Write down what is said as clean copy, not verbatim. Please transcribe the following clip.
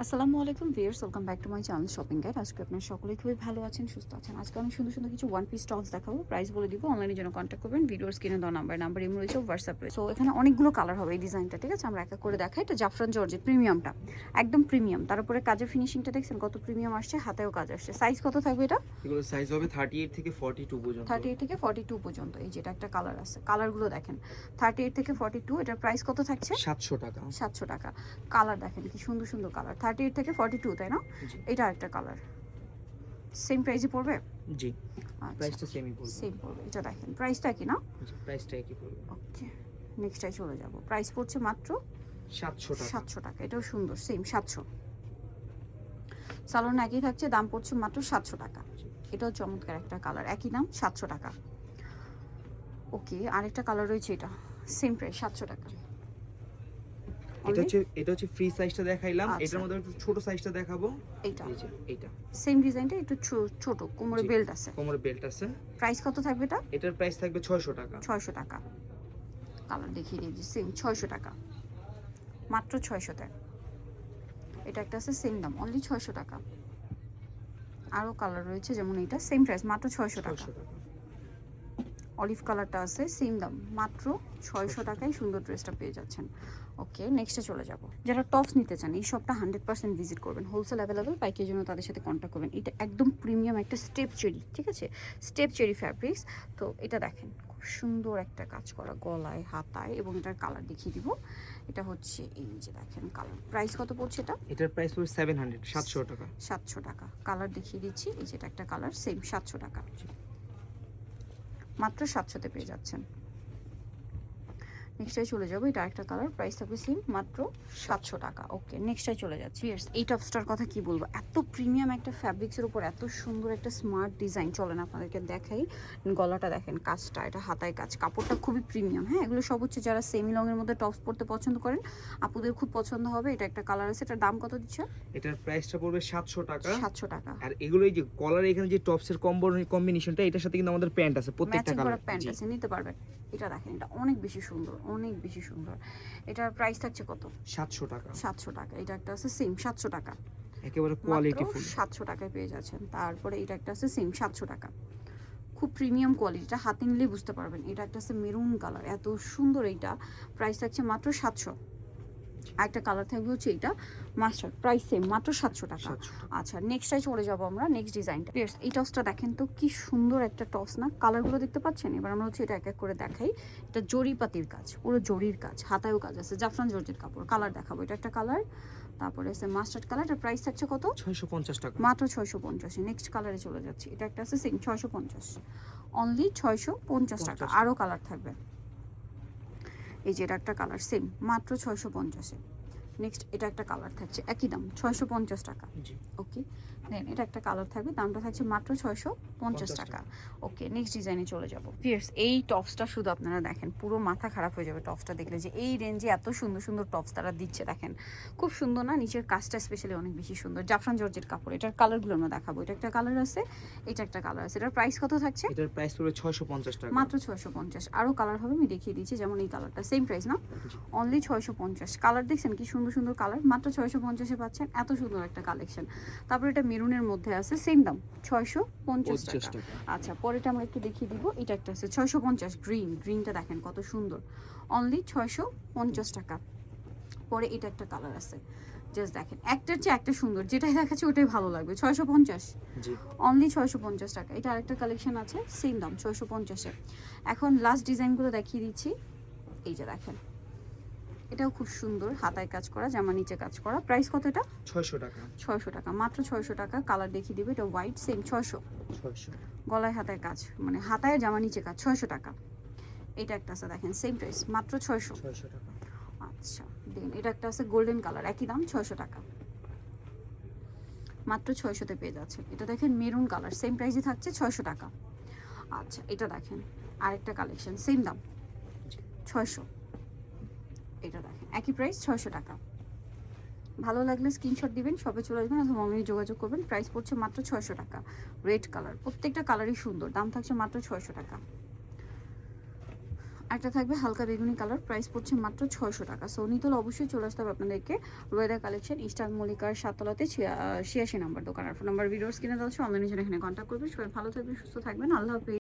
আসসালামু আলাইকুম viewers, welcome back to my channel shopping guide. আজকে আপনারা সকলেই খুবই ভালো আছেন, সুস্থ আছেন। আজকে আমি সুন্দর সুন্দর কিছু ওয়ান পিস টপস দেখাবো, প্রাইস বলে দিব। অনলাইনের জন্য কন্ট্যাক্ট করবেন, ভিডিওর স্ক্রিনে দেওয়া নাম্বার ইমো রয়েছে, হোয়াটসঅ্যাপ রয়েছে। সো এখানে অনেকগুলো কালার হবে এই ডিজাইনটা, ঠিক আছে? আমরা এক এক করে দেখাই। এটা জাফরান জর্জেট প্রিমিয়ামটা, একদম প্রিমিয়াম। তার উপরে কাজের ফিনিশিংটা দেখছেন কত প্রিমিয়াম আসছে, হাতেও কাজ আসছে। সাইজ কত থাকবে এটা? এগুলো সাইজ হবে 38 থেকে 42 পর্যন্ত। 38 থেকে 42 পর্যন্ত। এই যেটা একটা কালার আছে, কালারগুলো দেখেন 38 থেকে 42। এটার প্রাইস কত থাকছে? 700 টাকা। 700 টাকা। কালার দেখেন কি সুন্দর সুন্দর কালার, 38 থেকে 42, তাই না? জি এটা একটা কালার, সেম প্রাইসে পড়বে? জি, আচ্ছা, প্রাইসটা সেমই পড়বে। সেম পড়বে। এটা দেখেন প্রাইসটা কি না? জি, প্রাইসটা একই পড়বে। ওকে, নেক্সটটাই চলে যাব। প্রাইস পড়ছে মাত্র 700 টাকা। 700 টাকা। এটাও সুন্দর, সেম 700। সালোন একই থাকছে, দাম পড়ছে মাত্র 700 টাকা। এটাও চমৎকার একটা কালার, একই দাম 700 টাকা। ওকে, আরেকটা কালার রয়েছে, এটা সেম প্রাইস 700 টাকা। এটা হচ্ছে ফ্রি সাইজটা দেখাইলাম। আচ্ছা। এটার মধ্যে একটু ছোট সাইজটা দেখাবো। এইটা এই যে এইটা সেম ডিজাইনটা, একটু ছোট, কোমরে জি, বেল্ট আছে। কোমরে বেল্ট আছে। প্রাইস কত থাকবে এটা? এটার প্রাইস থাকবে 600 টাকা। 600 টাকা। কালার দেখিয়ে দিয়েছি, সেম 600 টাকা, মাত্র 600 টাকা। এটা একটা আছে সেম দাম, অনলি 600 টাকা। আরও কালার রয়েছে, যেমন এটা সেম প্রাইস, মাত্র 600 টাকা। 600 টাকা। অলিভ কালারটা আছে সেম দাম, মাত্র 600 টাকায় সুন্দর ড্রেসটা পেয়ে যাচ্ছেন। ওকে, নেক্সটে চলে যাব। যারা টপস নিতে চান এই শপটা 100% ভিজিট করবেন। হোলসেল অ্যাভেলেবেল, পাইকারির জন্য তাদের সাথে কন্ট্যাক্ট করবেন। এটা একদম প্রিমিয়াম একটা স্টেপ চেরি, ঠিক আছে? Step cherry fabrics. তো এটা দেখেন খুব সুন্দর একটা কাজ করা গলায়, হাতায়, এবং এটার কালার দেখিয়ে দিব। এটা হচ্ছে এই যে দেখেন কালার। প্রাইস কত পড়ছে এটা? এটার প্রাইস পড়বে 700 টাকা। 700 টাকা। কালার দেখিয়ে দিচ্ছি, এই যেটা একটা কালার, সেম 700 টাকা। মাত্র 700-তে পেয়ে যাচ্ছেন। নেক্সটটাই চলে যাবো। এটা একটা কালার, প্রাইস থাকবে সেম, মাত্র 700 টাকা। ওকে, নেক্সটটাই চলে যাচ্ছি। এই টপসটার কথা কি বলবো, এত প্রিমিয়াম একটা ফ্যাব্রিক্সের উপর এত সুন্দর একটা স্মার্ট ডিজাইন। চলেন আপনাদেরকে দেখাই। গলাটা দেখেন, কাজটা, এটা হাতায় কাজ, কাপড়টা খুবই প্রিমিয়াম। হ্যাঁ, এগুলো সব হচ্ছে যারা সেমি লংয়ের মধ্যে টপস পরতে পছন্দ করেন, আপুদের খুব পছন্দ হবে। এটা একটা কালার আছে, এটার দাম কত দিচ্ছে? এটার প্রাইসটা পড়বে 700 টাকা। 700 টাকা। আর এগুলো এই যে কলার এখানে যে টপসের কম্বিনেশনটা, এটার সাথে কিন্তু আমাদের প্যান্ট আছে, প্রত্যেকটা ম্যাচিং করা কালার। প্যান্ট আছে, নিতে পারবেন। এটা দেখেন, এটা অনেক বেশি সুন্দর, অনেক বেশি সুন্দর। এটার প্রাইস থাকছে কত? 700 টাকা। 700 টাকা। এটা একটা আছে সেম 700 টাকা। একেবারে কোয়ালিটি ফুল। 700 টাকায় পেয়ে যাচ্ছেন। তারপরে এটা একটা আছে সেম 700 টাকা, খুব প্রিমিয়াম কোয়ালিটিটা, হাতে নিলেই বুঝতে পারবেন। এটা একটা আছে মেরুন কালার, এত সুন্দর। এইটা প্রাইস থাকছে মাত্র 700। আরেকটা কালার থাকবে হচ্ছে এটা মাস্টার্ড, প্রাইস সেম, মাত্র 700 টাকা। আচ্ছা, নেক্সটটাই চলে যাবো আমরা, নেক্সট ডিজাইনটা। এই টপসটা দেখেন তো, কি সুন্দর একটা টপস না? কালারগুলো দেখতে পাচ্ছেন? এবার আমরা হচ্ছে এটা এক এক করে দেখাই। এটা জরিপাতির কাজ, পুরো জরির কাজ, হাতায়ও কাজ আছে, জাফরান জর্জেট কাপড়। কালার দেখাবো, এটা একটা কালার, তারপরে আছে মাস্টার্ড কালার। এটার প্রাইস থাকছে কত? 650 টাকা। মাত্র 650। নেক্সট কালারে চলে যাচ্ছি। এটা একটা আছে সেম 650, অনলি 650 টাকা। আরও কালার থাকবে, এই যে এটা একটা কালার সেম, মাত্র 650-এ। নেক্সট এটা একটা কালার থাকছে, একই দাম 650 টাকা। ওকে, দেন এটা একটা কালার থাকবে, দামটা থাকছে মাত্র 650 টাকা। ওকে, নেক্সট ডিজাইনে চলে যাবো। ফিয়ার্স, এই টপসটা শুধু আপনারা দেখেন, পুরো মাথা খারাপ হয়ে যাবে টপসটা দেখলে, যে এই রেঞ্জে এত সুন্দর সুন্দর টপস তারা দিচ্ছে। দেখেন খুব সুন্দর না? নিচের কাজটা স্পেশালি অনেক বেশি সুন্দর, জাফরান জর্জের কাপড়। এটার কালারগুলো আমরা দেখাবো। এটা একটা কালার আছে, এটা একটা কালার আছে। এটার প্রাইস কত থাকছে? এটার প্রাইস পড়বে 650 টাকা। মাত্র 650। আরও কালার হবে, আমি দেখিয়ে দিচ্ছি। যেমন এই কালারটা সেম প্রাইস না, অনলি 650। কালার দেখছেন কি সুন্দর সুন্দর কালার, মাত্র 650-এ পাচ্ছেন। এত সুন্দর একটা কালেকশন। তারপর এটা মেরুনের মধ্যে আছে, সেম দাম 650 টাকা। আচ্ছা, পরেটা আমরা একটু দেখিয়ে দিব। এটা একটা আছে 650, গ্রিনটা দেখেন কত সুন্দর, অনলি 650 টাকা। পরে এটা একটা কালার আছে, জাস্ট দেখেন, একটার চেয়ে একটা সুন্দর, যেটাই দেখাচ্ছে ওটাই ভালো লাগবে। 650, অনলি 650 টাকা। এটা আরেকটা কালেকশন আছে, সেম দাম 650-এ। এখন লাস্ট ডিজাইনগুলো দেখিয়ে দিচ্ছি। এই যে দেখেন, এটাও খুব সুন্দর, হাতায় কাজ করা, জামা নিচে কাজ করা। প্রাইস কত এটা? 600 টাকা। 600 টাকা, মাত্র 600 টাকা। কালার দেখিয়ে দিবে, এটা হোয়াইট, সেম 600। গলায় হাতায় কাজ, মানে হাতায় জামা নিচে কাজ, 600 টাকা। এটা একটা আছে দেখেন, সেম প্রাইস, মাত্র 600 টাকা। আচ্ছা, দেন এটা একটা আছে গোল্ডেন কালার, একই দাম 600 টাকা, মাত্র 600-তে পেয়ে যাচ্ছে। এটা দেখেন মেরুন কালার, সেম প্রাইসই থাকছে 600 টাকা। আচ্ছা, এটা দেখেন আরেকটা কালেকশন, সেম দাম 600। এটা দেখেন একই প্রাইস, 600 টাকা। ভালো লাগলে স্ক্রিনশট দিবেন, সবে চলে আসবেন অথবা অনলাইনে যোগাযোগ করবেন। প্রাইস পড়ছে মাত্র 600 টাকা। রেড কালার, প্রত্যেকটা কালারই সুন্দর, দাম থাকছে মাত্র 600 টাকা। একটা থাকবে হালকা বেগুনি কালার, প্রাইস পড়ছে মাত্র 600 টাকা। সো নিতল অবশ্যই চলে আসতে হবে আপনাদেরকে রোয়েদা কালেকশন, ইস্টার্ন মল্লিকার 7তলাতে 86 নম্বর দোকান। আর ফোন নাম্বার ভিডিওস কিনে দেওয়া হচ্ছে, অনলাইনে জন্য এখানে কন্ট্যাক্ট করবেন। সবাই ভালো থাকবেন, সুস্থ থাকবেন, আল্লাহ হাফেজ।